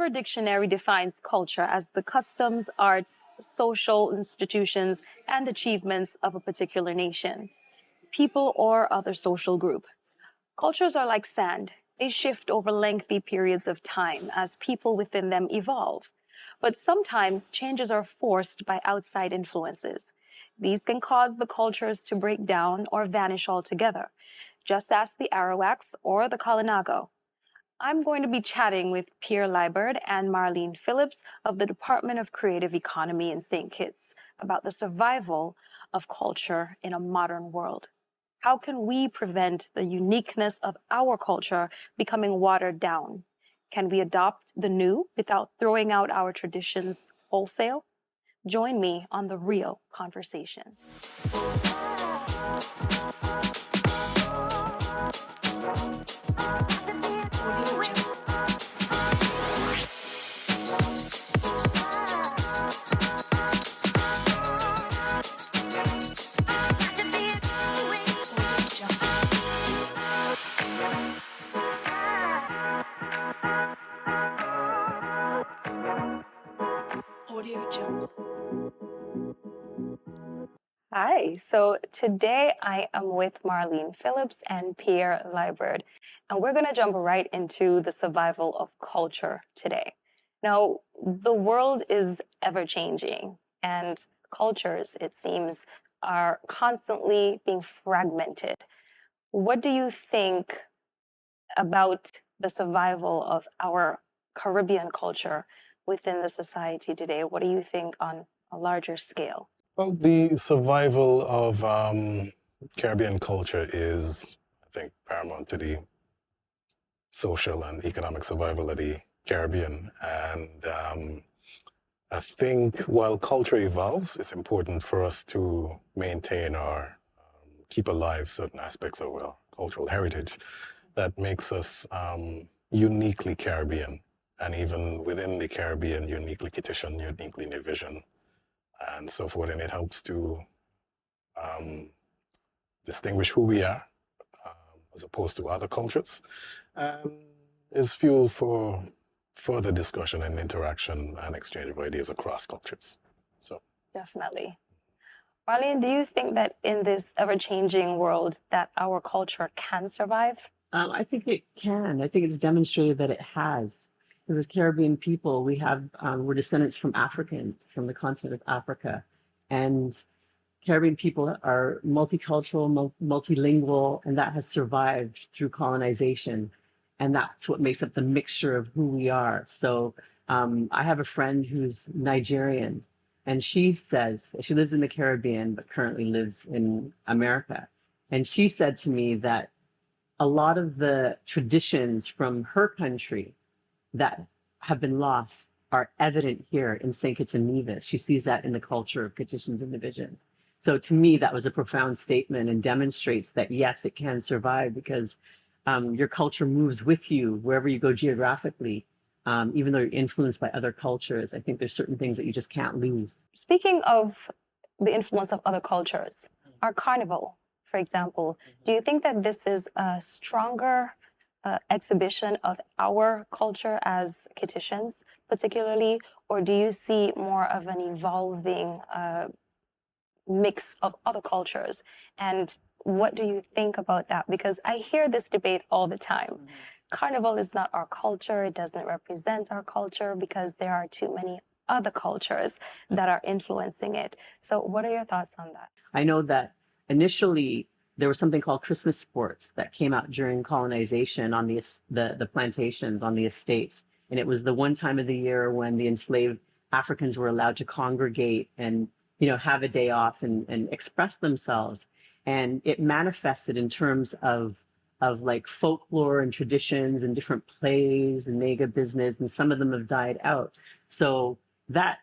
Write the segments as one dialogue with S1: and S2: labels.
S1: Oxford Dictionary defines culture as the customs, arts, social institutions, and achievements of a particular nation, people, or other social group. Cultures are like sand. They shift over lengthy periods of time as people within them evolve. But sometimes changes are forced by outside influences. These can cause the cultures to break down or vanish altogether, just as the Arawaks or the Kalinago. I'm going to be chatting with Pierre Liburd and Marlene Phillips of the Department of Creative Economy in St. Kitts about the survival of culture in a modern world. How can we prevent the uniqueness of our culture becoming watered down? Can we adopt the new without throwing out our traditions wholesale? Join me on The Real Conversation. Hi, so today I am with Marlene Phillips and Pierre Liburd, and we're going to jump right into the survival of culture today. Now, the world is ever changing, and cultures, it seems, are constantly being fragmented. What do you think about the survival of our Caribbean culture within the society today? What do you think on a larger scale?
S2: Well, the survival of Caribbean culture is, I think, paramount to the social and economic survival of the Caribbean. And I think while culture evolves, it's important for us to maintain or keep alive certain aspects of our cultural heritage that makes us uniquely Caribbean. And even within the Caribbean, uniquely Kittitian, uniquely Nevisian, and so forth, and it helps to distinguish who we are as opposed to other cultures, and is fuel for further discussion and interaction and exchange of ideas across cultures. So
S1: definitely. Marlene, do you think that in this ever-changing world that our culture can survive?
S3: I think it can. I think it's demonstrated that it has. Because as Caribbean people, we're descendants from Africans, from the continent of Africa. And Caribbean people are multicultural, multilingual, and that has survived through colonization. And that's what makes up the mixture of who we are. So I have a friend who's Nigerian, and she says, she lives in the Caribbean, but currently lives in America. And she said to me that a lot of the traditions from her country that have been lost are evident here in St. Kitts and Nevis. She sees that in the culture of Kittitians and Divisions. So to me, that was a profound statement and demonstrates that, yes, it can survive because your culture moves with you wherever you go geographically, even though you're influenced by other cultures. I think there's certain things that you just can't lose.
S1: Speaking of the influence of other cultures, our carnival, for example, do you think that this is a stronger exhibition of our culture as Kittitians, particularly, or do you see more of an evolving mix of other cultures? And what do you think about that? Because I hear this debate all the time. Carnival is not our culture. It doesn't represent our culture because there are too many other cultures that are influencing it. So what are your thoughts on that?
S3: I know that initially there was something called Christmas sports that came out during colonization on the plantations, on the estates. And it was the one time of the year when the enslaved Africans were allowed to congregate and, have a day off and express themselves. And it manifested in terms of like folklore and traditions and different plays and mega business, and some of them have died out. So that,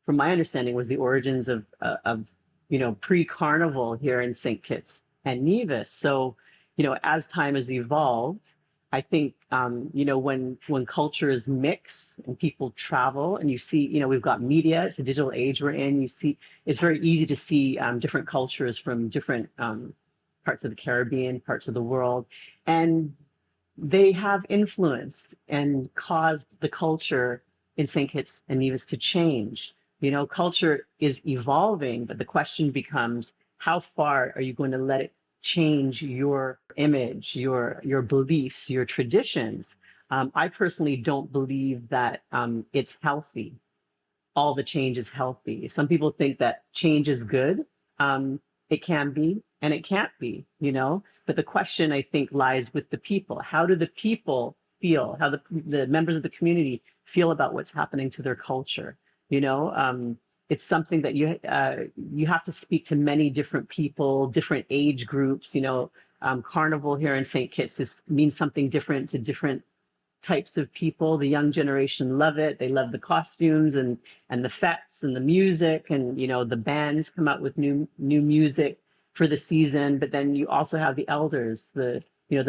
S3: from my understanding, was the origins of pre-carnival here in St. Kitts and Nevis. So, as time has evolved, I think, when cultures mix and people travel and you see, we've got media, it's a digital age we're in, it's very easy to see different cultures from different parts of the Caribbean, parts of the world. And they have influenced and caused the culture in St. Kitts and Nevis to change. You know, culture is evolving, but the question becomes, how far are you going to let it change your image, your beliefs, your traditions? I personally don't believe that it's healthy. All the change is healthy. Some people think that change is good. It can be and it can't be, you know. But the question, I think, lies with the people. How do the people feel? How the members of the community feel about what's happening to their culture? You know, it's something that you have to speak to many different people, different age groups. You know, Carnival here in St. Kitts means something different to different types of people. The young generation love it. They love the costumes and the fetes and the music, and you know, the bands come out with new music for the season. But then you also have the elders, the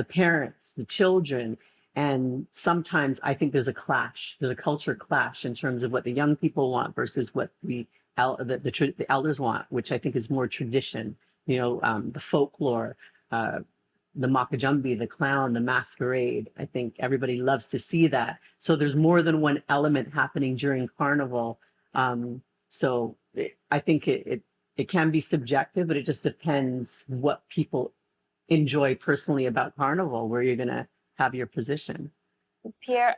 S3: parents, the children, and sometimes I think there's a clash. There's a culture clash in terms of what the young people want versus what the elders want, which I think is more tradition. You know, the folklore. The Makajumbi, the clown, the masquerade. I think everybody loves to see that. So there's more than one element happening during Carnival. I think it can be subjective, but it just depends what people enjoy personally about Carnival, where you're going to have your position.
S1: Pierre,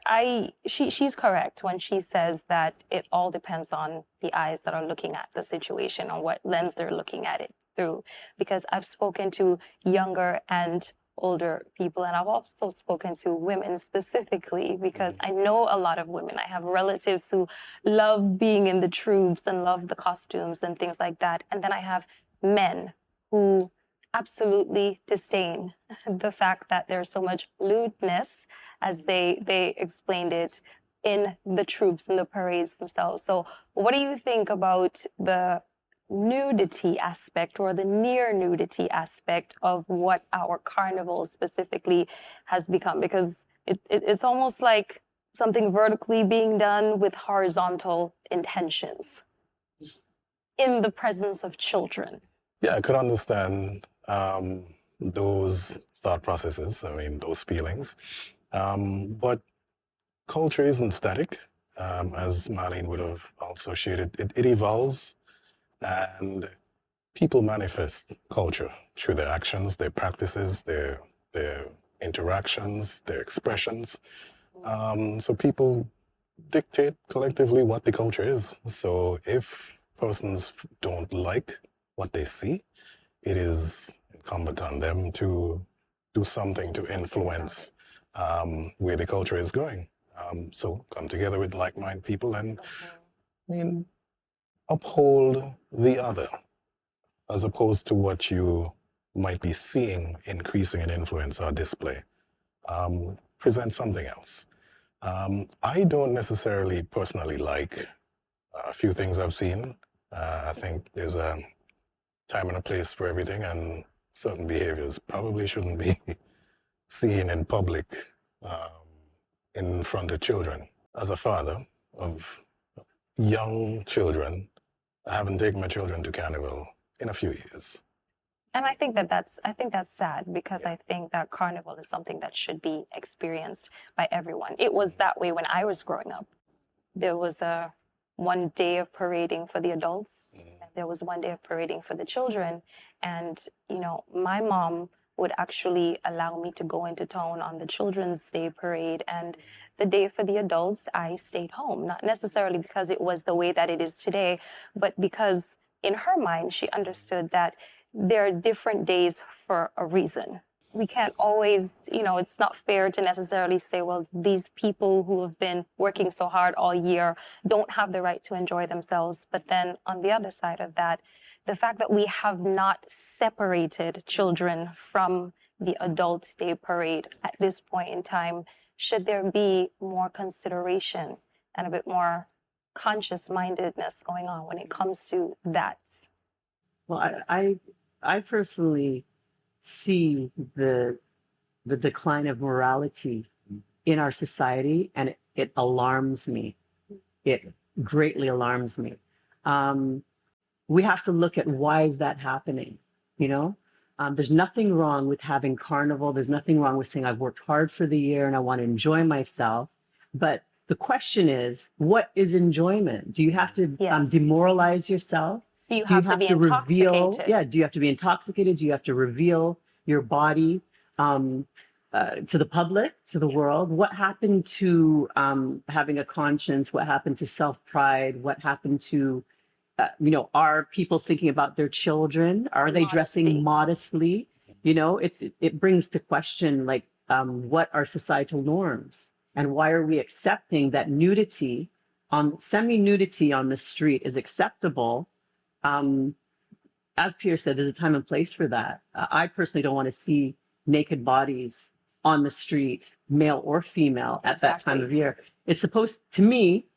S1: she's correct when she says that it all depends on the eyes that are looking at the situation, on what lens they're looking at it through. Because I've spoken to younger and older people, and I've also spoken to women specifically, because I know a lot of women. I have relatives who love being in the troops and love the costumes and things like that. And then I have men who absolutely disdain the fact that there's so much lewdness, as they explained it, in the troops and the parades themselves. So what do you think about the nudity aspect, or the near nudity aspect, of what our carnival specifically has become? Because it's almost like something vertically being done with horizontal intentions in the presence of children.
S2: Yeah, I could understand those thought processes, I mean, those feelings. But culture isn't static, as Marlene would have also shared. It evolves, and people manifest culture through their actions, their practices, their interactions, their expressions. So people dictate collectively what the culture is. So if persons don't like what they see, it is incumbent on them to do something to influence where the culture is going. So come together with like-minded people and uphold the other, as opposed to what you might be seeing increasing in influence or display. Present something else. I don't necessarily personally like a few things I've seen. I think there's a time and a place for everything, and certain behaviors probably shouldn't be seen in public in front of children. As a father of young children, I haven't taken my children to Carnival in a few years.
S1: And I think that's sad, because I think that Carnival is something that should be experienced by everyone. It was that way when I was growing up. There was one day of parading for the adults. There was one day of parading for the children. And, you know, my mom would actually allow me to go into town on the Children's Day parade. And the day for the adults, I stayed home, not necessarily because it was the way that it is today, but because in her mind, she understood that there are different days for a reason. We can't always, you know, it's not fair to necessarily say, well, these people who have been working so hard all year don't have the right to enjoy themselves. But then on the other side of that, the fact that we have not separated children from the adult day parade at this point in time, should there be more consideration and a bit more conscious mindedness going on when it comes to that?
S3: Well, I personally see the decline of morality in our society, and it alarms me. It greatly alarms me. We have to look at why is that happening, you know? There's nothing wrong with having carnival. There's nothing wrong with saying I've worked hard for the year and I want to enjoy myself. But the question is, what is enjoyment? Do you have to
S1: Yes.
S3: demoralize yourself?
S1: Do you
S3: Do you
S1: have to be
S3: reveal?
S1: intoxicated?
S3: Yeah. Do you have to be intoxicated? Do you have to reveal your body to the public, to the world? What happened to having a conscience? What happened to self-pride? What happened to are people thinking about their children? Are they dressing modestly? It brings to question like what are societal norms, and why are we accepting that nudity semi-nudity on the street is acceptable? As Pierre said, there's a time and place for that. I personally don't want to see naked bodies on the street, male or female, at that time of year. It's supposed, to me,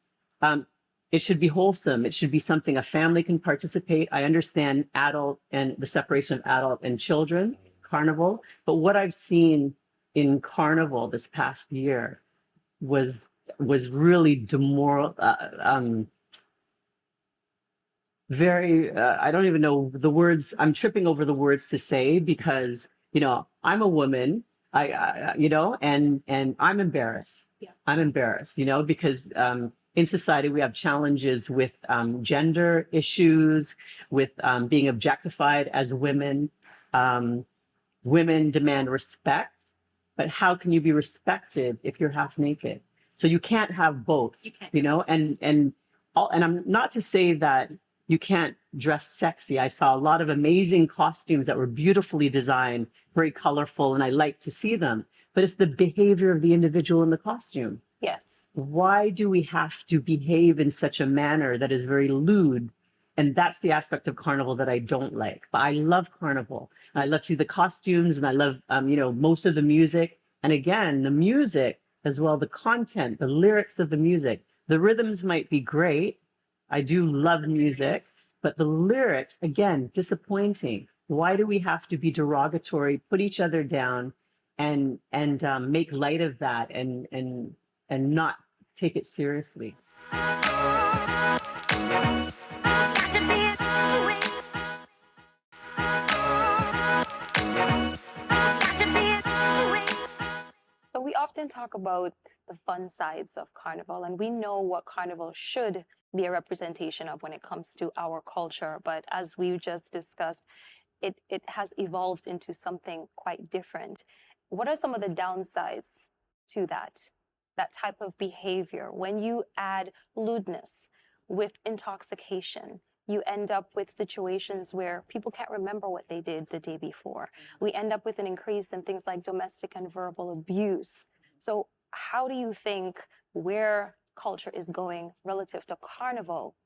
S3: it should be wholesome. It should be something a family can participate. I understand adult and the separation of adult and children, carnival, but what I've seen in carnival this past year was really very, I don't even know the words. I'm tripping over the words to say because, I'm a woman, and I'm embarrassed. Yeah. I'm embarrassed, because in society, we have challenges with gender issues, with being objectified as women. Women demand respect, but how can you be respected if you're half naked? So you can't have both, and I'm not to say that you can't dress sexy. I saw a lot of amazing costumes that were beautifully designed, very colorful, and I like to see them. But it's the behavior of the individual in the costume.
S1: Yes.
S3: Why do we have to behave in such a manner that is very lewd? And that's the aspect of carnival that I don't like. But I love carnival. I love to see the costumes, and I love, most of the music. And again, the music as well, the content, the lyrics of the music. The rhythms might be great. I do love music, but the lyrics, again, disappointing. Why do we have to be derogatory, put each other down, and make light of that, and not take it seriously?
S1: So we often talk about the fun sides of carnival, and we know what carnival should be a representation of when it comes to our culture. But as we just discussed, it has evolved into something quite different. What are some of the downsides to that type of behavior? When you add lewdness with intoxication, you end up with situations where people can't remember what they did the day before. We end up with an increase in things like domestic and verbal abuse. So how do you think where culture is going relative to carnival,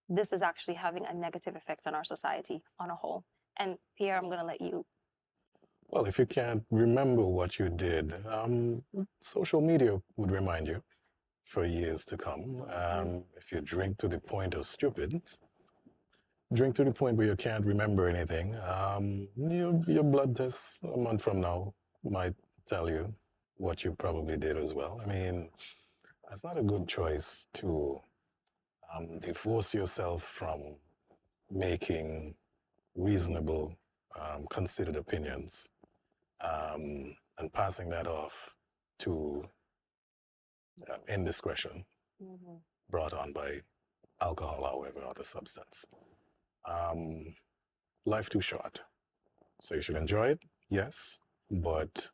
S1: this is actually having a negative effect on our society on a whole? And Pierre, I'm going to let you.
S2: Well, if you can't remember what you did, social media would remind you for years to come. If you drink to the point of stupid, drink to the point where you can't remember anything, your blood test a month from now might tell you what you probably did as well. I mean, it's not a good choice to divorce yourself from making reasonable, considered opinions and passing that off to indiscretion brought on by alcohol, however, other substance. Life too short. So you should enjoy it, yes, but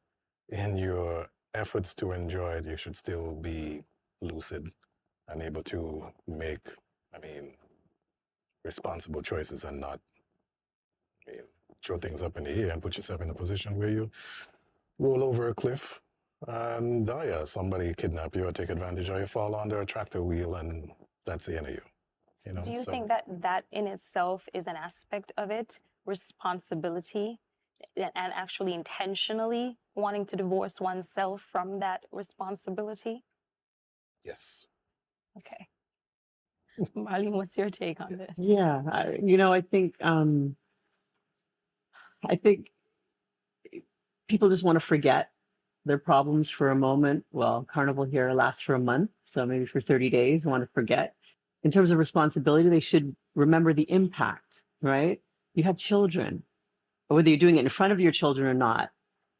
S2: in your efforts to enjoy it, you should still be lucid and able to make, responsible choices and not throw things up in the air and put yourself in a position where you roll over a cliff and die. Somebody kidnap you or take advantage, or you fall under a tractor wheel, and that's the end of you.
S1: Do you think that in itself is an aspect of it, responsibility, and actually intentionally wanting to divorce oneself from that responsibility?
S2: Yes.
S1: Okay. Marlene, what's your take on this?
S3: Yeah, I think people just want to forget their problems for a moment. Well, carnival here lasts for a month, so maybe for 30 days, want to forget. In terms of responsibility, they should remember the impact, right? You have children. whether you're doing it in front of your children or not,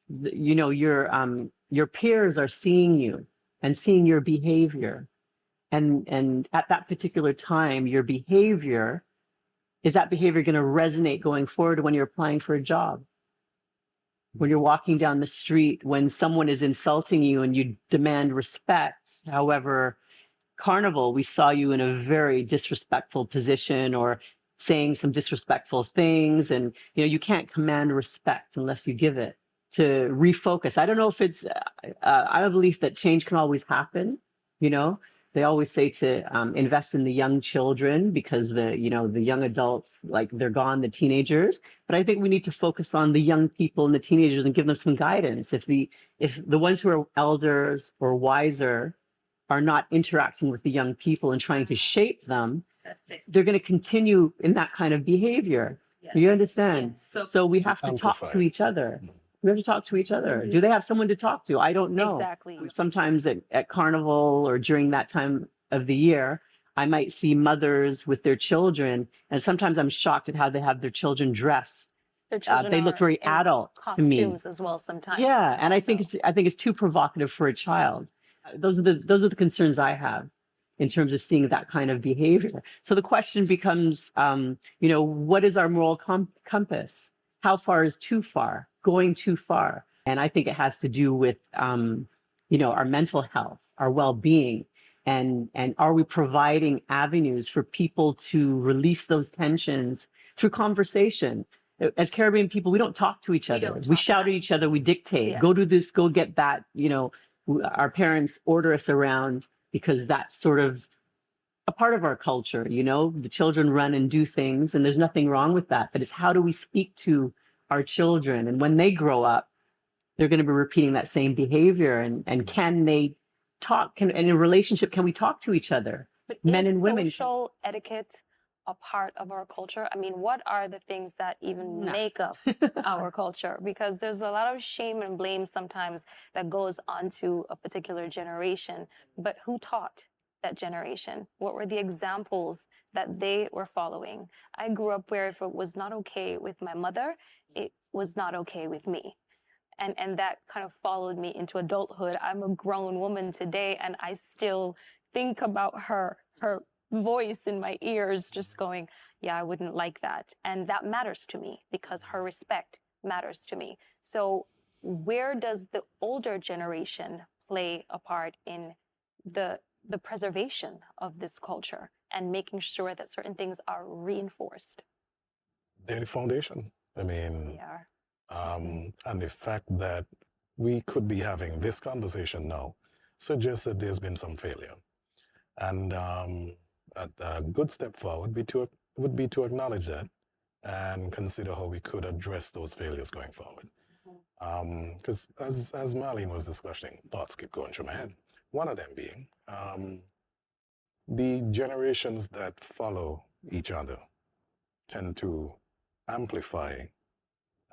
S3: you know, your peers are seeing you and seeing your behavior. And at that particular time, your behavior, is that behavior going to resonate going forward when you're applying for a job? When you're walking down the street, when someone is insulting you and you demand respect. However, Carnival, we saw you in a very disrespectful position or saying some disrespectful things. And, you know, you can't command respect unless you give it. To refocus. I don't know if it's, I have a belief that change can always happen. You know, they always say to invest in the young children because the young adults, like they're gone, the teenagers. But I think we need to focus on the young people and the teenagers and give them some guidance. If the ones who are elders or wiser are not interacting with the young people and trying to shape them, they're going to continue in that kind of behavior. Yes. You understand? Yes. So we have to talk to each other. We have to talk to each other. Mm-hmm. Do they have someone to talk to? I don't know.
S1: Exactly.
S3: Sometimes at Carnival or during that time of the year, I might see mothers with their children, and sometimes I'm shocked at how they have their children dressed.
S1: Their children
S3: they look very adult to me.
S1: Costumes as well sometimes.
S3: Yeah, and also. I think it's too provocative for a child. Those are the concerns I have in terms of seeing that kind of behavior. So the question becomes, you know, what is our moral compass? How far is too far? Going too far? And I think it has to do with, you know, our mental health, our well-being, and are we providing avenues for people to release those tensions through conversation? As Caribbean people, we don't talk to each other. We shout at each other. We dictate. Yes. Go do this. Go get that. You know, our parents order us around because that's sort of a part of our culture. You know, the children run and do things, and there's nothing wrong with that. But it's how do we speak to our children, and when they grow up, they're going to be repeating that same behavior. And can they talk? In a relationship, can we talk to each other?
S1: But
S3: men and women.
S1: Social etiquette a part of our culture? I mean, what are the things that even make up our culture? Because there's a lot of shame and blame sometimes that goes onto a particular generation. But who taught that generation? What were the examples that they were following? I grew up where if it was not okay with my mother, it was not okay with me. And that kind of followed me into adulthood. I'm a grown woman today, and I still think about her voice in my ears just going, yeah, I wouldn't like that. And that matters to me because her respect matters to me. So where does the older generation play a part in the preservation of this culture and making sure that certain things are reinforced?
S2: They're the foundation. I mean,
S1: they are.
S2: And the fact that we could be having this conversation now suggests that there's been some failure. And a good step forward would be to acknowledge that and consider how we could address those failures going forward. Because as Marlene was discussing, thoughts keep going through my head. One of them being the generations that follow each other tend to amplify,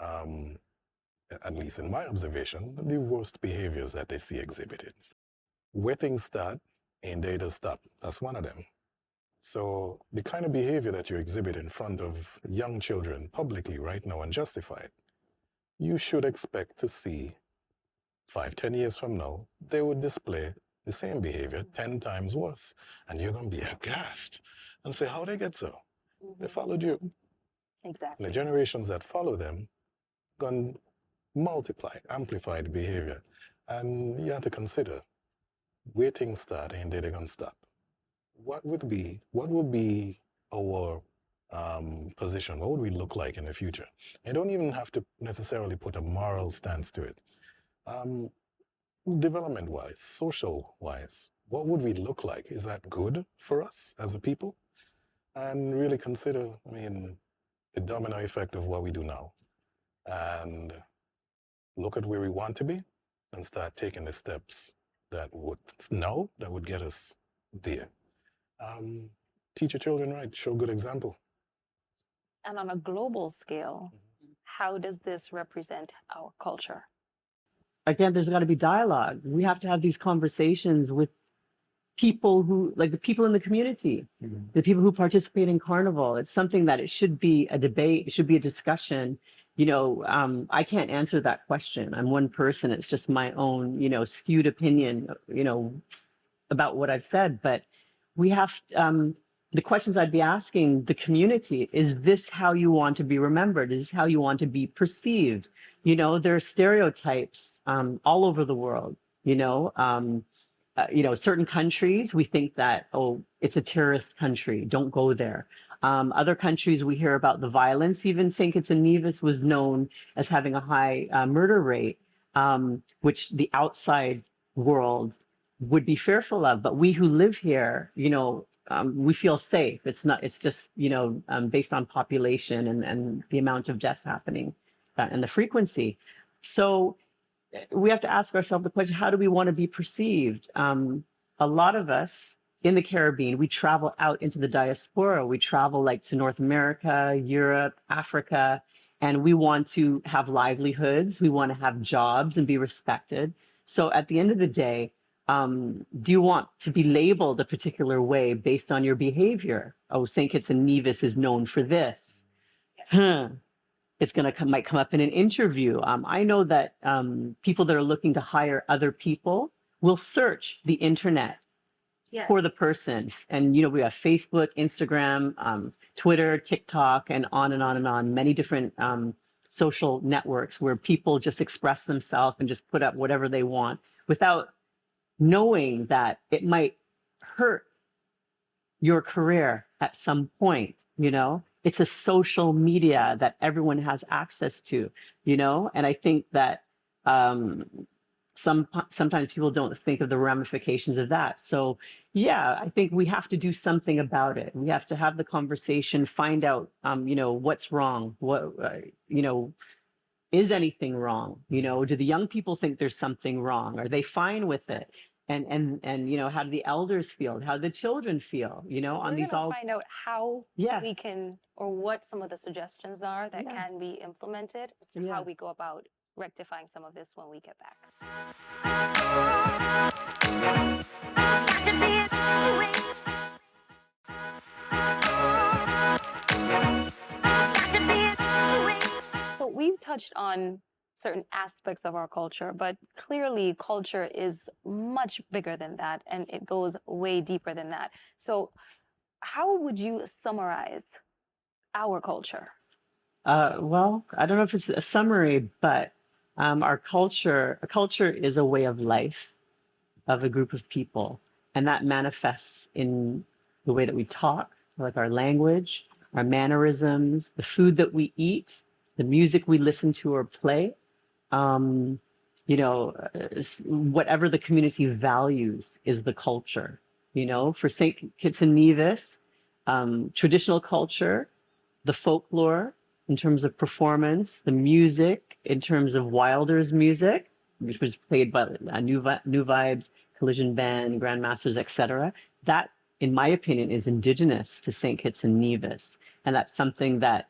S2: at least in my observation, the worst behaviors that they see exhibited. Where things start, and they just stop. That's one of them. So the kind of behavior that you exhibit in front of young children publicly right now and justify it, you should expect to see 5-10 years from now, they would display the same behavior 10 times worse. And you're going to be aghast and say, how'd they get so? They followed you.
S1: Exactly.
S2: And the generations that follow them going to multiply, amplify the behavior. And you have to consider where things start and they're going to stop. What would be our position? What would we look like in the future? You don't even have to necessarily put a moral stance to it. Development-wise, social-wise, what would we look like? Is that good for us as a people? And really consider, I mean, the domino effect of what we do now. And look at where we want to be and start taking the steps that would get us there. Teach your children right, show good example.
S1: And on a global scale, how does this represent our culture?
S3: Again, there's got to be dialogue. We have to have these conversations with people who, like the people in the community, the people who participate in Carnival. It's something that it should be a debate, it should be a discussion. I can't answer that question. I'm one person. It's just my own, skewed opinion, about what I've said. But we have the questions I'd be asking the community: is this how you want to be remembered? Is this how you want to be perceived? There are stereotypes all over the world. Certain countries, we think that, oh, it's a terrorist country, don't go there. Other countries, we hear about the violence. Even St. Kitts and Nevis was known as having a high murder rate, which the outside world would be fearful of. But we who live here, we feel safe. It's just, based on population and the amount of deaths happening and the frequency. So we have to ask ourselves the question: how do we want to be perceived? A lot of us in the Caribbean, we travel out into the diaspora. We travel like to North America, Europe, Africa, and we want to have livelihoods. We want to have jobs and be respected. So at the end of the day, do you want to be labeled a particular way based on your behavior? Oh, St. Kitts and Nevis is known for this. It's might come up in an interview. I know that people that are looking to hire other people will search the internet for the person. And, we have Facebook, Instagram, Twitter, TikTok, and on and on and on, many different social networks where people just express themselves and just put up whatever they want without knowing that it might hurt your career at some point. It's a social media that everyone has access to, and I think that sometimes people don't think of the ramifications of that. So yeah, I think we have to do something about it. We have to have the conversation, find out, what's wrong, is anything wrong? Do the young people think there's something wrong? Are they fine with it? And how do the elders feel? How do the children feel? On these all
S1: find out how
S3: Yeah.
S1: we can, or what some of the suggestions are that
S3: Yeah.
S1: can be implemented as to
S3: Yeah.
S1: how we go about rectifying some of this when we get back. So we've touched on certain aspects of our culture, but clearly culture is much bigger than that, and it goes way deeper than that. So how would you summarize our culture?
S3: Well, I don't know if it's a summary, but a culture is a way of life of a group of people, and that manifests in the way that we talk, like our language, our mannerisms, the food that we eat, the music we listen to or play. Um, Whatever the community values is the culture. For St. Kitts and Nevis, traditional culture, the folklore in terms of performance, the music in terms of Wilder's music, which was played by New Vibes, Collision Band, Grandmasters, etc. That, in my opinion, is indigenous to St. Kitts and Nevis, and that's something that,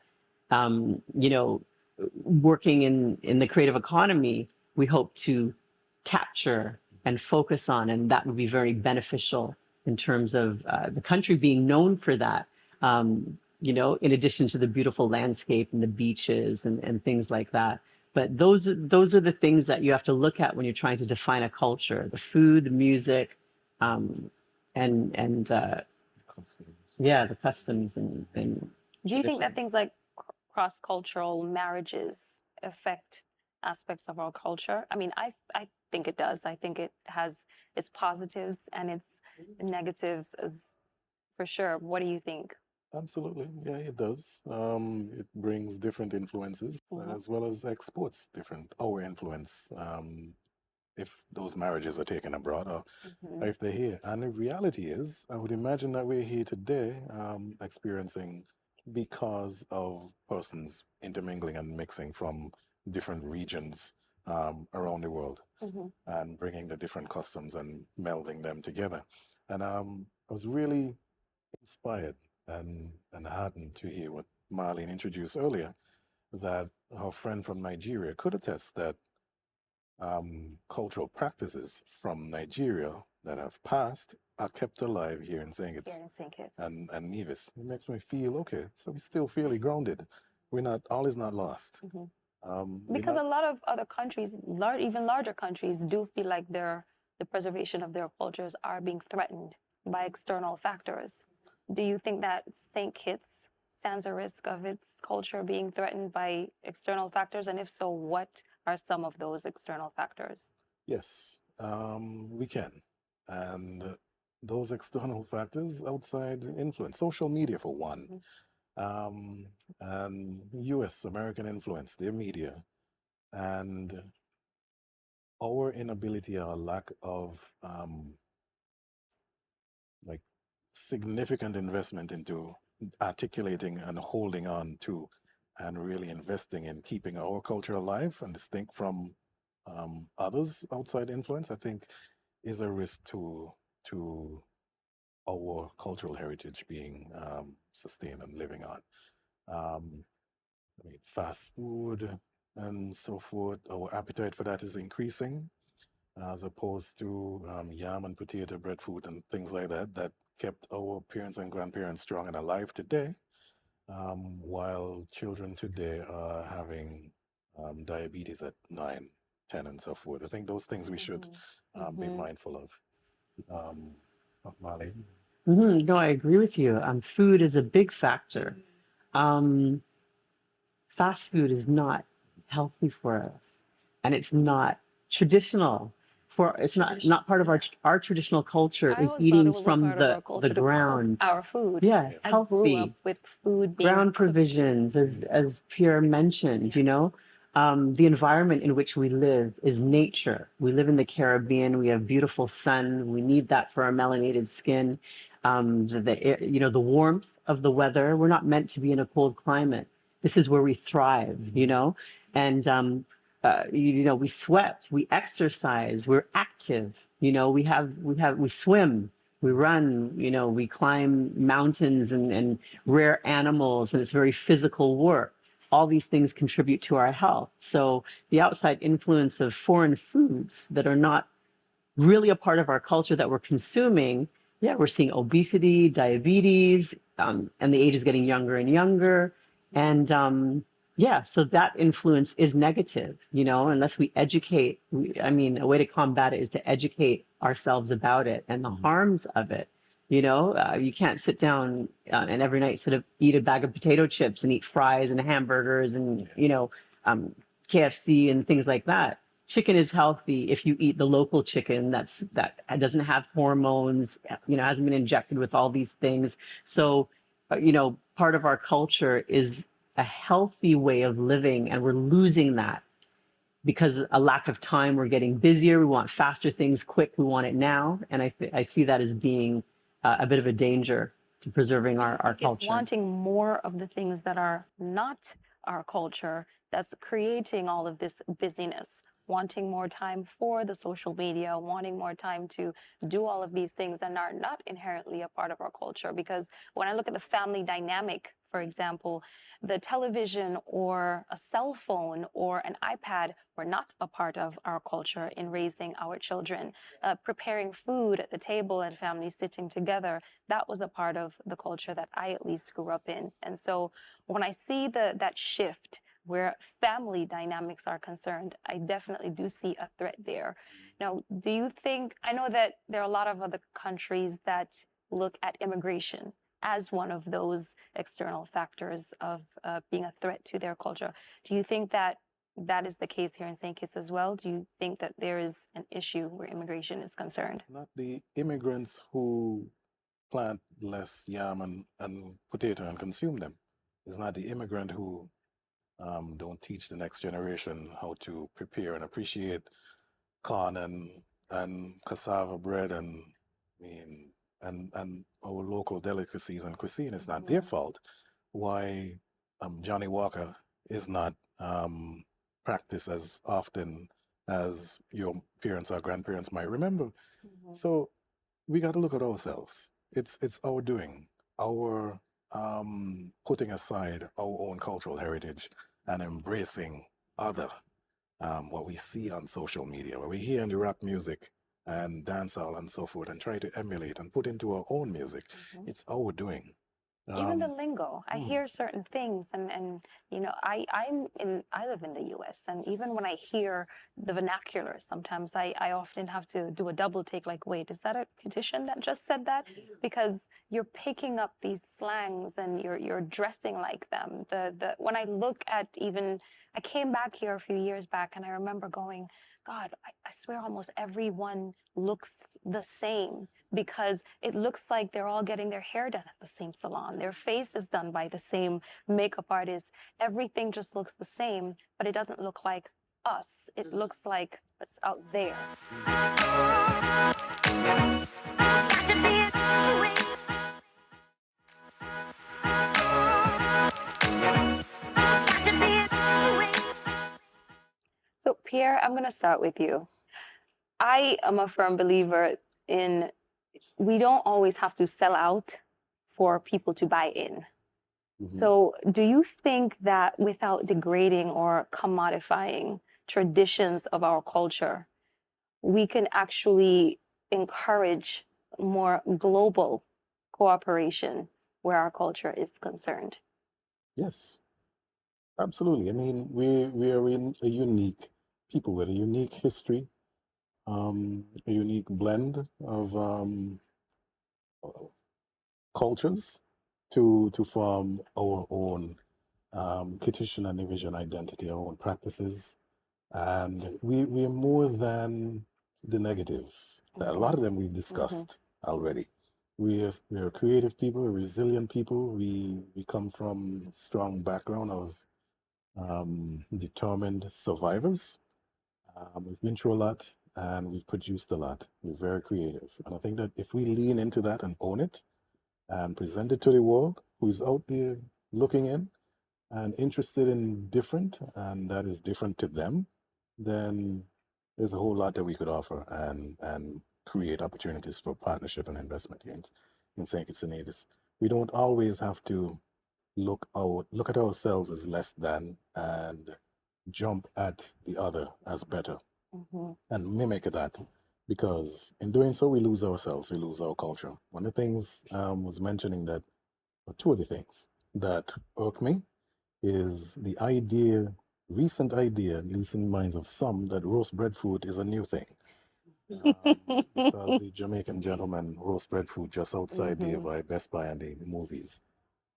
S3: working in the creative economy, we hope to capture and focus on, and that would be very beneficial in terms of the country being known for that. In addition to the beautiful landscape and the beaches and things like that. But those are the things that you have to look at when you're trying to define a culture: the food, the music, and the customs and.
S1: Do you think that things like cross-cultural marriages affect aspects of our culture? I mean, I think it does. I think it has its positives and its negatives as for sure. What do you think?
S2: Absolutely, yeah, it does. It brings different influences as well as exports our influence. If those marriages are taken abroad or if they're here. And the reality is, I would imagine that we're here today experiencing because of persons intermingling and mixing from different regions around the world and bringing the different customs and melding them together. And I was really inspired and heartened to hear what Marlene introduced earlier, that her friend from Nigeria could attest that cultural practices from Nigeria that have passed are kept alive here in St. Kitts
S1: Here in St. Kitts.
S2: and Nevis. It makes me feel okay. So we're still fairly grounded all is not lost.
S1: Because a lot of other countries, even larger countries, do feel like the preservation of their cultures are being threatened by external factors. Do you think that St. Kitts stands a risk of its culture being threatened by external factors? And if so, what are some of those external factors?
S2: Yes, we can. And those external factors, outside influence, social media for one, um, and US, American influence, their media, and our inability or lack of like significant investment into articulating and holding on to and really investing in keeping our culture alive and distinct from others outside influence, I think is a risk to our cultural heritage being sustained and living on. Um, I mean, fast food and so forth, our appetite for that is increasing as opposed to yam and potato bread food and things like that that kept our parents and grandparents strong and alive today, while children today are having diabetes at 9, 10, and so forth. I think those things we should be mindful of. Marlene?
S3: No, I agree with you. Food is a big factor. Um, Fast food is not healthy for us, and it's not traditional. It's not part of our traditional culture
S1: I
S3: is
S1: always thought it
S3: eating
S1: was a
S3: from
S1: part of our
S3: the
S1: culture to cook
S3: ground.
S1: our food.
S3: Yeah,
S1: I grew up
S3: healthy
S1: with food being
S3: ground
S1: cooked.
S3: provisions, as Pierre mentioned. The environment in which we live is nature. We live in the Caribbean. We have beautiful sun. We need that for our melanated skin. The warmth of the weather. We're not meant to be in a cold climate. This is where we thrive. And we sweat, we exercise, we're active. We swim, we run. We climb mountains and rare animals, and it's very physical work. All these things contribute to our health. So the outside influence of foreign foods that are not really a part of our culture that we're consuming, yeah, we're seeing obesity, diabetes, and the age is getting younger and younger. And yeah, so that influence is negative, unless we educate. A way to combat it is to educate ourselves about it and the harms of it. You can't sit down and every night sort of eat a bag of potato chips and eat fries and hamburgers and, KFC and things like that. Chicken is healthy if you eat the local chicken that doesn't have hormones, hasn't been injected with all these things. So, part of our culture is a healthy way of living, and we're losing that because a lack of time. We're getting busier. We want faster things, quick. We want it now, and I see that as being a bit of a danger to preserving our culture.
S1: It's wanting more of the things that are not our culture that's creating all of this busyness, wanting more time for the social media, wanting more time to do all of these things and are not inherently a part of our culture. Because when I look at the family dynamic, for example, the television or a cell phone or an iPad were not a part of our culture in raising our children. Preparing food at the table and families sitting together, that was a part of the culture that I at least grew up in. And so when I see that shift where family dynamics are concerned, I definitely do see a threat there. Now, do you think, I know that there are a lot of other countries that look at immigration as one of those external factors of being a threat to their culture. Do you think that that is the case here in St. Kitts as well? Do you think that there is an issue where immigration is concerned?
S2: Not the immigrants who plant less yam and potato and consume them. It's not the immigrant who don't teach the next generation how to prepare and appreciate corn and cassava bread and I mean and our local delicacies and cuisine. It's not their fault why Johnny Walker is not practiced as often as your parents or grandparents might remember. So we got to look at ourselves. It's our doing, our putting aside our own cultural heritage and embracing other what we see on social media, what we hear in the rap music and dancehall and so forth, and try to emulate and put into our own music. It's our doing.
S1: Even the
S2: Um,
S1: lingo, I
S2: mm,
S1: hear certain things, and you know, I live in the U.S. and even when I hear the vernacular, sometimes I often have to do a double take, like, wait, is that a condition that just said that? Because you're picking up these slangs and you're dressing like them. The when I look at even, I came back here a few years back and I remember going, God, I swear almost everyone looks the same because it looks like they're all getting their hair done at the same salon. Their face is done by the same makeup artist. Everything just looks the same, but it doesn't look like us. It looks like it's out there. So, Pierre, I'm going to start with you. I am a firm believer in we don't always have to sell out for people to buy in.
S2: mhm.
S1: So, do you think that without degrading or commodifying traditions of our culture, we can actually encourage more global cooperation where our culture is concerned?
S2: Yes, absolutely. I mean, we are in a unique people with a unique history, a unique blend of cultures to form our own Kittitian and Division identity, our own practices, and we are more than the negatives. A lot of them we've discussed already. We are creative people, we're resilient people. We come from strong background of determined survivors. We've been through a lot and we've produced a lot. We're very creative, and I think that if we lean into that and own it and present it to the world, who's out there looking in and interested in different, and that is different to them, then there's a whole lot that we could offer and create opportunities for partnership and investment here in St. Kitts and Nevis. We don't always have to look at ourselves as less than and jump at the other as better and mimic that, because in doing so we lose ourselves, we lose our culture. One of the things was mentioning that, or two of the things that irk me is the idea, recent idea, at least in the minds of some, that roast breadfruit is a new thing. Because the Jamaican gentleman roast breadfruit just outside there by Best Buy and the movies.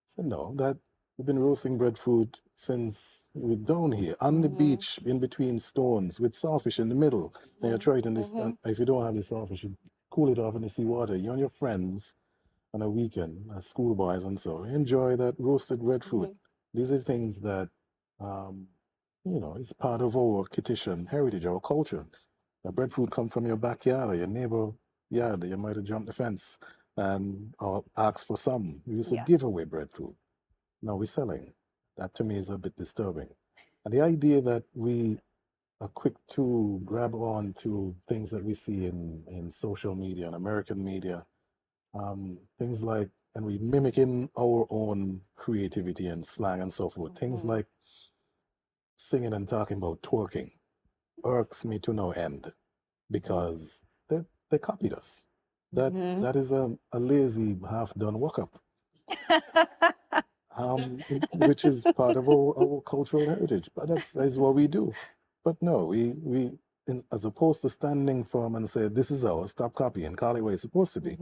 S2: So no, that we've been roasting breadfruit since we're down here on the beach in between stones with sawfish in the middle. And you try it in this, and if you don't have the sawfish, you cool it off in the seawater. You and your friends on a weekend, as schoolboys and so, enjoy that roasted breadfruit. These are things that, um, it's part of our Kittitian heritage, our culture. The breadfruit come from your backyard or your neighbor yard. You might have jumped the fence and or asked for some. We used to give away breadfruit. Now we're selling. That to me is a bit disturbing. And the idea that we are quick to grab on to things that we see in social media and American media, things like, and we mimicking our own creativity and slang and so forth. Things like singing and talking about twerking irks me to no end because they copied us. That is a lazy, half-done walk-up, which is part of our cultural heritage. But that's what we do. But no, as opposed to standing firm and say, this is ours, stop copying, call it what it's supposed to be,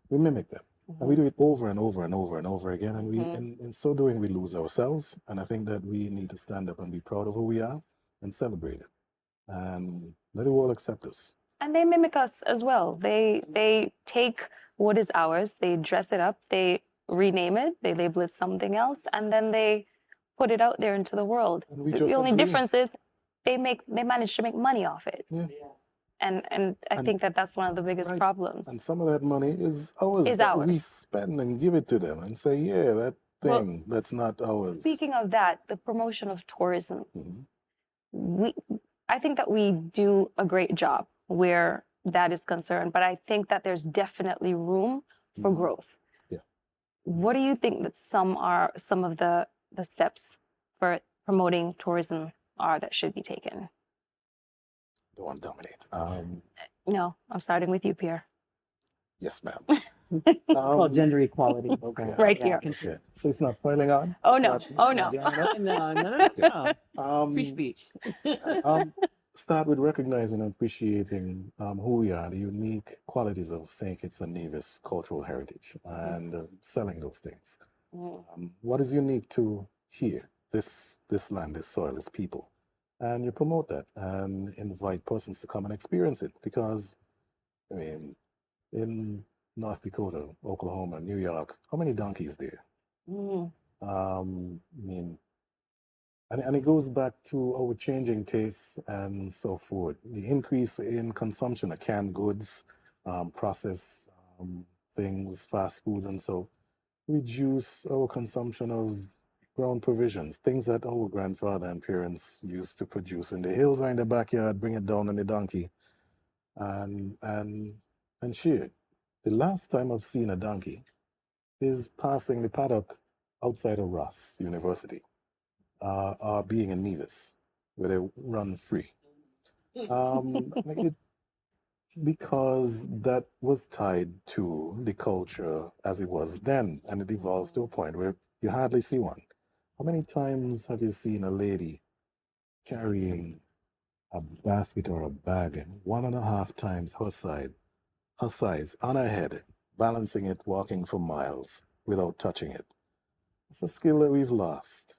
S2: we mimic them. And we do it over and over and over and over again. And in so doing, we lose ourselves. And I think that we need to stand up and be proud of who we are and celebrate it. And let the world accept us.
S1: And they mimic us as well. They take what is ours, they dress it up, they rename it, they label it something else, and then they put it out there into the world.
S2: And we
S1: The
S2: just
S1: only
S2: agree.
S1: difference is they manage to make money off it.
S2: Yeah.
S1: And I think that that's one of the biggest
S2: Right.
S1: problems.
S2: And some of that money is ours
S1: Is
S2: that we
S1: ours.
S2: spend and give it to them and say, yeah, that
S1: Well,
S2: thing, that's not ours.
S1: Speaking of that, the promotion of tourism, I think that we do a great job where that is concerned, but I think that there's definitely room for growth.
S2: Yeah.
S1: What do you think that some of the steps for promoting tourism are that should be taken?
S2: Don't want to dominate.
S1: No, I'm starting with you, Pierre.
S2: Yes, ma'am.
S3: It's called gender equality.
S2: Okay.
S1: Right
S3: Yeah,
S1: here.
S3: continue.
S2: Okay. So it's not piling on?
S1: Oh
S2: It's
S1: no.
S2: not,
S1: Oh
S2: it's not
S1: no.
S2: ganging up?
S3: No, no, no,
S2: Okay.
S3: no. Free speech.
S2: Start with recognizing and appreciating who we are, the unique qualities of St. Kitts and Nevis cultural heritage, and selling those things. What is unique to here, this land, this soil, this people? And you promote that and invite persons to come and experience it. Because, I mean, in North Dakota, Oklahoma, New York, how many donkeys there? I mean, and it goes back to our changing tastes and so forth. The increase in consumption of canned goods, processed things, fast foods, and so reduce our consumption of ground provisions, things that our grandfather and parents used to produce in the hills or in the backyard, bring it down on the donkey and and and share it. The last time I've seen a donkey is passing the paddock outside of Ross University, being in Nevis, where they run free. It, because that was tied to the culture as it was then, and it evolves to a point where you hardly see one. How many times have you seen a lady carrying a basket or a bag, and 1.5 times her size on her head, balancing it, walking for miles without touching it? It's a skill that we've lost.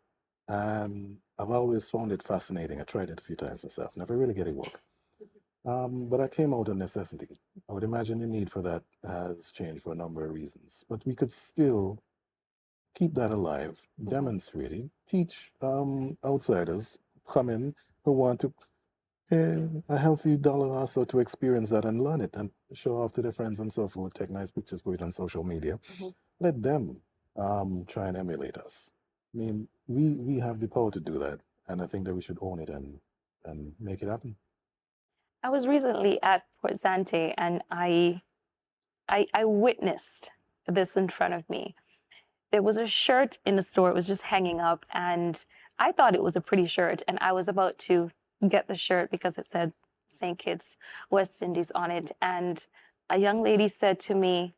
S2: And I've always found it fascinating. I tried it a few times myself, never really get it work. But I came out of necessity. I would imagine the need for that has changed for a number of reasons. But we could still keep that alive, demonstrate it, teach outsiders come in who want to pay a healthy dollar or so to experience that and learn it and show off to their friends and so forth, take nice pictures, put it on social media. Let them try and emulate us. I mean, we have the power to do that, and I think that we should own it and make it happen.
S1: I was recently at Port Zante and I witnessed this in front of me. There was a shirt in the store, it was just hanging up, and I thought it was a pretty shirt, and I was about to get the shirt because it said St. Kitts, West Indies on it. And a young lady said to me,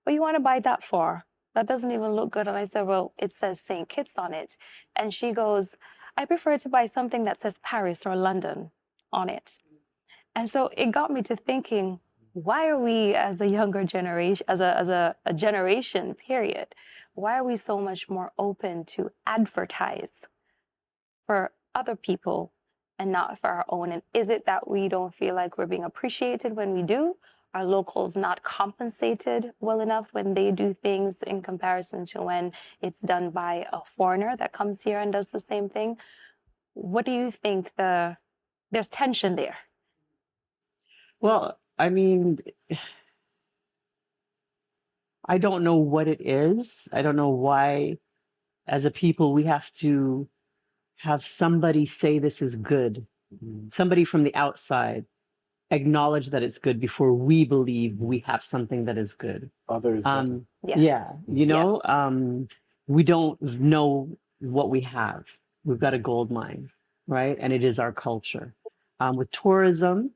S1: "What do you want to buy that for? That doesn't even look good." And I said, "Well, it says St. Kitts on it." And she goes, "I prefer to buy something that says Paris or London on it." And so it got me to thinking, why are we as a younger generation, as a generation period, why are we so much more open to advertise for other people and not for our own? And is it that we don't feel like we're being appreciated when we do? Are locals not compensated well enough when they do things in comparison to when it's done by a foreigner that comes here and does the same thing? What do you think there's tension there?
S3: Well, I mean, I don't know what it is. I don't know why, as a people, we have to have somebody say this is good, somebody from the outside acknowledge that it's good before we believe we have something that is good.
S2: Others better.
S1: Yes.
S3: Yeah, we don't know what we have. We've got a gold mine, right? And it is our culture. With tourism,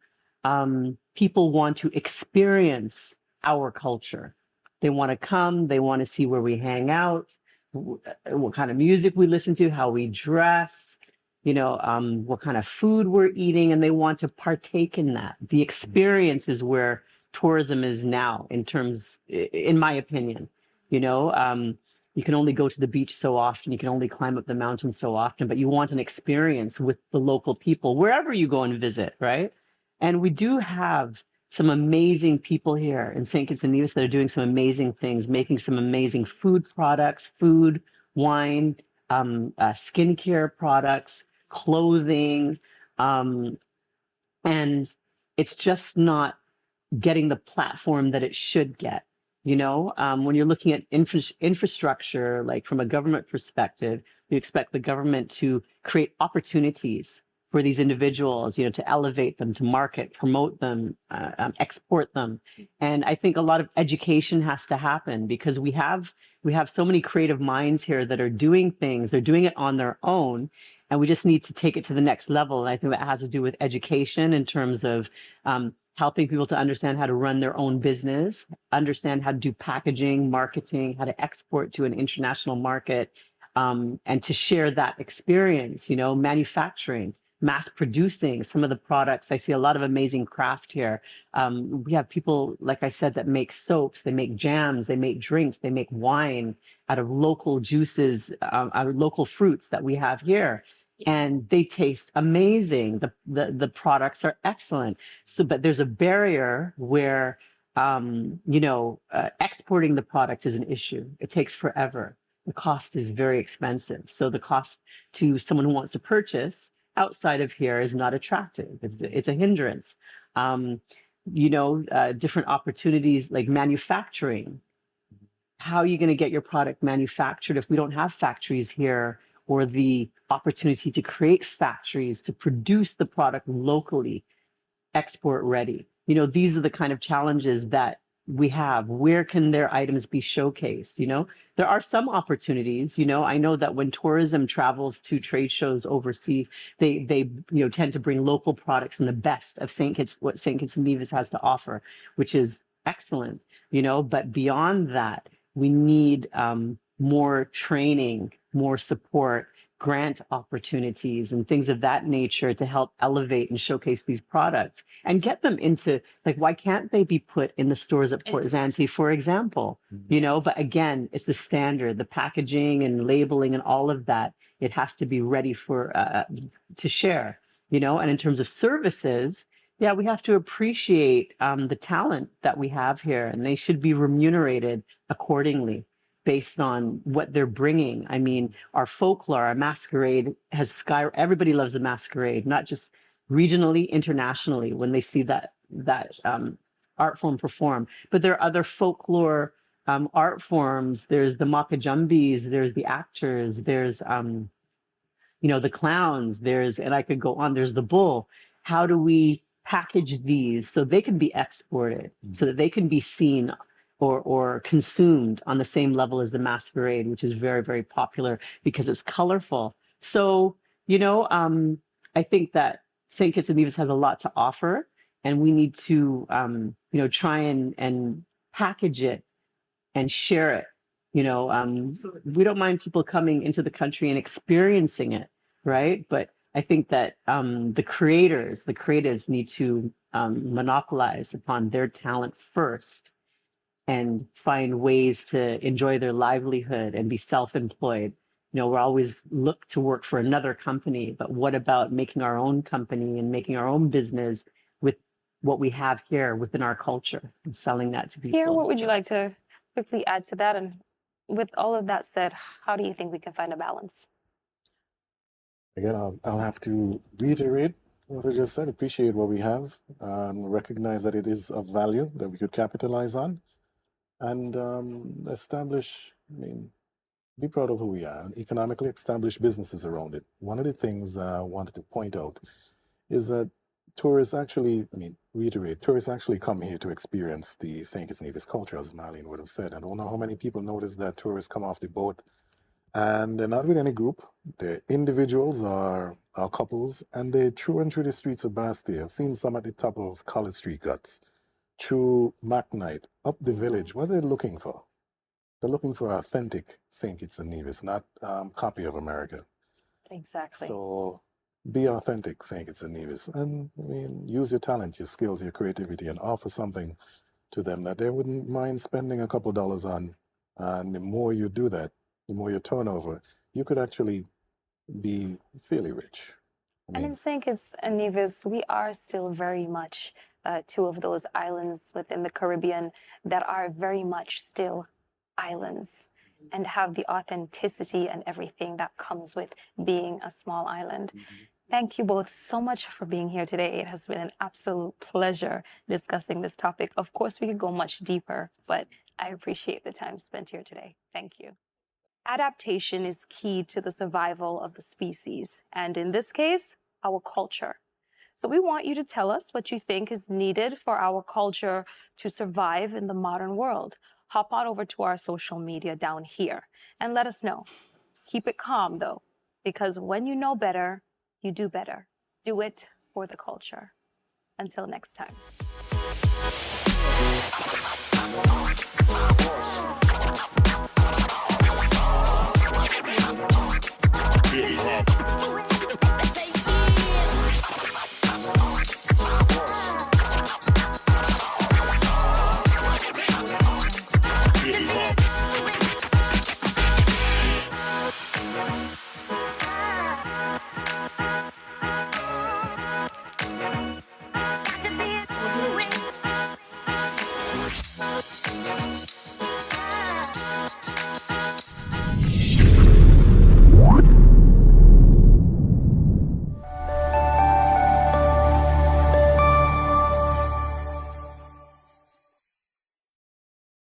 S3: people want to experience our culture. They want to come, they want to see where we hang out, what kind of music we listen to, how we dress, what kind of food we're eating, and they want to partake in that. The experience is where tourism is now, in my opinion. You can only go to the beach so often, you can only climb up the mountain so often, but you want an experience with the local people wherever you go and visit, right? And we do have some amazing people here in St. Kitts and Nevis that are doing some amazing things, making some amazing food products, food, wine, skincare products, clothing, and it's just not getting the platform that it should get. When you're looking at infrastructure, like from a government perspective, you expect the government to create opportunities for these individuals, to elevate them, to market, promote them, export them. And I think a lot of education has to happen because we have so many creative minds here that are doing things, they're doing it on their own, and we just need to take it to the next level. And I think that has to do with education in terms of helping people to understand how to run their own business, understand how to do packaging, marketing, how to export to an international market, and to share that experience, you know, manufacturing, mass producing some of the products. I see a lot of amazing craft here. We have people, like I said, that make soaps, they make jams, they make drinks, they make wine out of local juices, out of local fruits that we have here. And they taste amazing. The products are excellent. So, but there's a barrier where, exporting the product is an issue. It takes forever. The cost is very expensive. So the cost to someone who wants to purchase outside of here is not attractive. It's a hindrance. Different opportunities like manufacturing. How are you going to get your product manufactured if we don't have factories here, or the opportunity to create factories to produce the product locally, export ready? You know, these are the kind of challenges that we have. Where can their items be showcased? You know, there are some opportunities. You know, I know that when tourism travels to trade shows overseas, they tend to bring local products and the best of St. Kitts, what St. Kitts and Nevis has to offer, which is excellent. You know, but beyond that, we need more training, more support, grant opportunities and things of that nature to help elevate and showcase these products and get them into, like, why can't they be put in the stores at Port Zante, for example? You know, but again, it's the standard, the packaging and labeling and all of that. It has to be ready for to share, you know. And in terms of services, yeah, we have to appreciate the talent that we have here, and they should be remunerated accordingly based on what they're bringing. I mean, our folklore, our masquerade has everybody loves the masquerade, not just regionally, internationally, when they see that art form perform. But there are other folklore art forms. There's the Makajumbis, there's the actors, there's the clowns, and I could go on, there's the bull. How do we package these so they can be exported, so that they can be seen or consumed on the same level as the masquerade, which is very, very popular because it's colorful. So, I think that St. Kitts and Nevis has a lot to offer, and we need to, try and package it and share it. We don't mind people coming into the country and experiencing it, right? But I think that the creatives need to monopolize upon their talent first and find ways to enjoy their livelihood and be self-employed. We're always look to work for another company, but what about making our own company and making our own business with what we have here within our culture and selling that to people?
S1: Pierre, what would you like to quickly add to that? And with all of that said, how do you think we can find a balance?
S2: Again, I'll have to reiterate what I just said. Appreciate what we have, recognize that it is of value that we could capitalize on, and be proud of who we are and economically establish businesses around it. One of the things that I wanted to point out is that tourists actually come here to experience the St. Kitts Nevis culture, as Marlene would have said. I don't know how many people notice that tourists come off the boat and they're not with any group. They're individuals or couples, and they're through and through the streets of Bastille. I've seen some at the top of College Street Guts, through McKnight, up the village. What are they looking for? They're looking for authentic St. Kitts and Nevis, not copy of America.
S1: Exactly.
S2: So be authentic, St. Kitts and Nevis, and use your talent, your skills, your creativity, and offer something to them that they wouldn't mind spending a couple dollars on. And the more you do that, the more your turnover, you could actually be fairly rich.
S1: And in St. Kitts and Nevis, we are still very much two of those islands within the Caribbean that are very much still islands and have the authenticity and everything that comes with being a small island. Thank you both so much for being here today. It has been an absolute pleasure discussing this topic. Of course, we could go much deeper, but I appreciate the time spent here today. Thank you. Adaptation is key to the survival of the species, and in this case, our culture. So we want you to tell us what you think is needed for our culture to survive in the modern world. Hop on over to our social media down here and let us know. Keep it calm, though, because when you know better, you do better. Do it for the culture. Until next time.
S4: Get